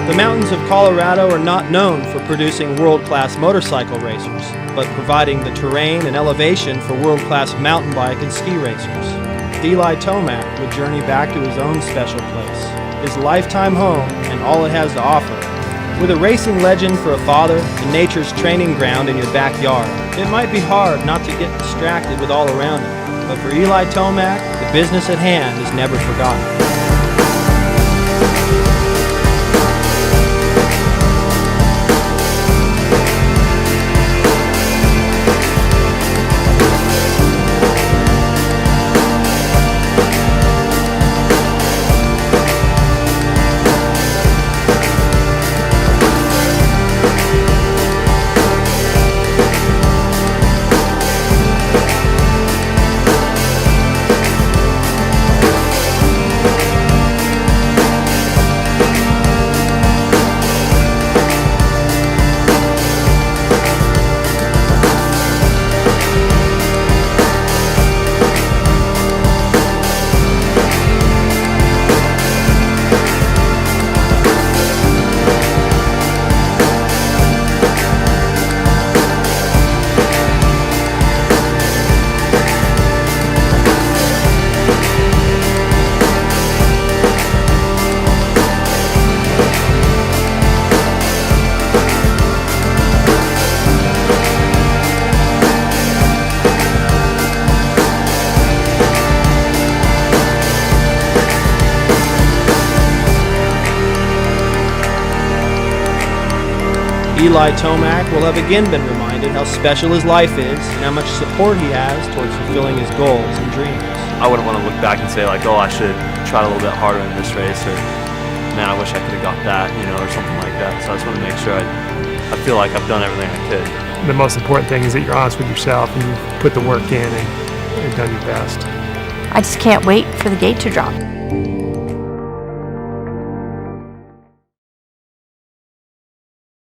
The mountains of Colorado are not known for producing world-class motorcycle racers, but providing the terrain and elevation for world-class mountain bike and ski racers. Eli Tomac would journey back to his own special place, his lifetime home and all it has to offer. With a racing legend for a father and nature's training ground in your backyard, it might be hard not to get distracted with all around you. But for Eli Tomac, the business at hand is never forgotten. Eli Tomac will have again been reminded how special his life is and how much support he has towards fulfilling his goals and dreams. I wouldn't want to look back and say like, oh, I should try a little bit harder in this race, or man, I wish I could have got that, or something like that. So I just want to make sure I feel like I've done everything I could. The most important thing is that you're honest with yourself and you've put the work in and done your best. I just can't wait for the gate to drop.